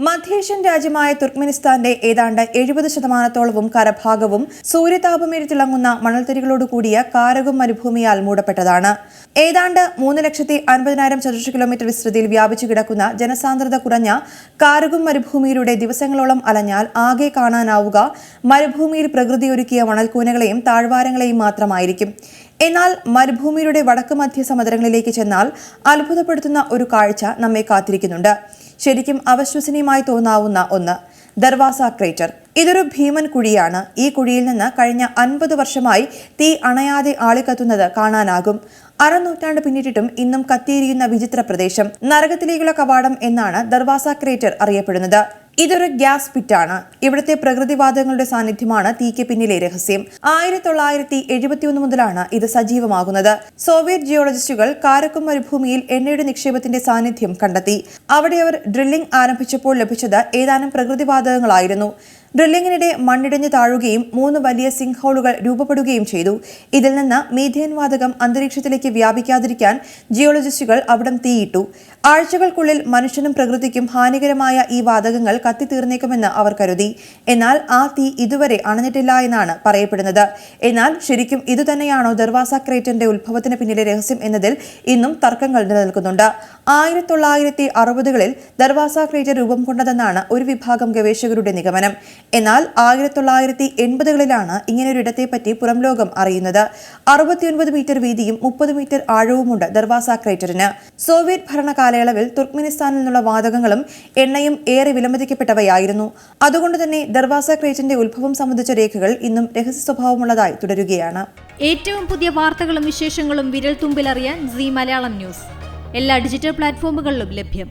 മധ്യേഷ്യൻ രാജ്യമായ തുർക്ക്മെനിസ്ഥാന്റെ ഏതാണ്ട് 70% കരഭാഗവും സൂര്യതാപമേറ്റ് തിളങ്ങുന്ന മണൽത്തരികളോട് കൂടിയ കാരകും മരുഭൂമിയാൽ മൂടപ്പെട്ടതാണ്. ഏതാണ്ട് 3,50,000 ചതുരശ്ര കിലോമീറ്റർ വിസ്തൃതിയിൽ വ്യാപിച്ചു കിടക്കുന്ന ജനസാന്ദ്രത കുറഞ്ഞ കാരകും മരുഭൂമിയിലൂടെ ദിവസങ്ങളോളം അലഞ്ഞാൽ ആകെ കാണാനാവുക മരുഭൂമിയിൽ പ്രകൃതി ഒരുക്കിയ മണൽക്കൂനകളെയും താഴ്വാരങ്ങളെയും മാത്രമായിരിക്കും. എന്നാൽ മരുഭൂമിയുടെ വടക്ക് മധ്യ സമുദ്രങ്ങളിലേക്ക് ചെന്നാൽ അത്ഭുതപ്പെടുത്തുന്ന ഒരു കാഴ്ച നമ്മെ കാത്തിരിക്കുന്നുണ്ട്. ശരിക്കും അവിശ്വസനീയമായി തോന്നാവുന്ന ഒന്ന്, ദർവാസ ക്രേറ്റർ. ഇതൊരു ഭീമൻ കുഴിയാണ്. ഈ കുഴിയിൽ നിന്ന് കഴിഞ്ഞ 50 വർഷമായി തീ അണയാതെ ആളിക്കത്തുന്നത് കാണാനാകും. അരനൂറ്റാണ്ട് പിന്നിട്ടിട്ടും ഇന്നും കത്തിയിരിക്കുന്ന വിചിത്ര പ്രദേശം. നരകത്തിലേക്കുള്ള കവാടം എന്നാണ് ദർവാസ ക്രേറ്റർ അറിയപ്പെടുന്നത്. ഇതൊരു ഗ്യാസ് പിറ്റാണ്. ഇവിടുത്തെ പ്രകൃതിവാതകങ്ങളുടെ സാന്നിധ്യമാണ് തീക്ക് പിന്നിലെ രഹസ്യം. 1971 മുതലാണ് ഇത് സജീവമാകുന്നത്. സോവിയറ്റ് ജിയോളജിസ്റ്റുകൾ കാരക്കും മരുഭൂമിയിൽ എണ്ണയുടെ നിക്ഷേപത്തിന്റെ സാന്നിധ്യം കണ്ടെത്തി. അവിടെ അവർ ഡ്രില്ലിംഗ് ആരംഭിച്ചപ്പോൾ ലഭിച്ചത് ഏതാനും പ്രകൃതിവാതകങ്ങളായിരുന്നു. ഡ്രില്ലിംഗിനിടെ മണ്ണിടിഞ്ഞു താഴുകയും 3 വലിയ സിങ്ക് ഹോളുകൾ രൂപപ്പെടുകയും ചെയ്തു. ഇതിൽ നിന്ന് മീഥേൻ വാതകം അന്തരീക്ഷത്തിലേക്ക് വ്യാപിക്കാതിരിക്കാൻ ജിയോളജിസ്റ്റുകൾ അവിടം തീയിട്ടു. ആഴ്ചകൾക്കുള്ളിൽ മനുഷ്യനും പ്രകൃതിക്കും ഹാനികരമായ ഈ വാതകങ്ങൾ കത്തിത്തീർന്നേക്കുമെന്ന് അവർ കരുതി. എന്നാൽ ആ തീ ഇതുവരെ അണഞ്ഞിട്ടില്ല എന്നാണ് പറയപ്പെടുന്നത്. എന്നാൽ ശരിക്കും ഇതുതന്നെയാണോ ദർവാസ ക്രേറ്ററിന്റെ ഉത്ഭവത്തിന് പിന്നിലെ രഹസ്യം എന്നതിൽ ഇന്നും തർക്കങ്ങൾ നിലനിൽക്കുന്നുണ്ട്. 1960കളിൽ ദർവാസ ക്രേറ്റർ രൂപം കൊണ്ടതെന്നാണ് ഒരു വിഭാഗം ഗവേഷകരുടെ നിഗമനം. എന്നാൽ 1980കളിലാണ് ഇങ്ങനെയൊരിടത്തെപ്പറ്റി പുറം ലോകം അറിയുന്നത്. 69 മീറ്റർ വീതിയും 30 മീറ്റർ ആഴവുമുണ്ട് ദർവാസ ക്രേറ്ററിന്. സോവിയറ്റ് ഭരണ കാലയളവിൽ തുർക്ക്മെനിസ്ഥാനിൽ നിന്നുള്ള വാതകങ്ങളും എണ്ണയും ഏറെ വിലമതിക്കപ്പെട്ടവയായിരുന്നു. അതുകൊണ്ട് തന്നെ ദർവാസ ക്രേറ്ററിന്റെ ഉത്ഭവം സംബന്ധിച്ച രേഖകൾ ഇന്നും രഹസ്യ സ്വഭാവമുള്ളതായി തുടരുകയാണ്. ഏറ്റവും പുതിയ വാർത്തകളും വിശേഷങ്ങളും വിരൽ തുമ്പിലറിയാൻ സീ മലയാളം ന്യൂസ് എല്ലാ ഡിജിറ്റൽ പ്ലാറ്റ്ഫോമുകളിലും ലഭ്യം.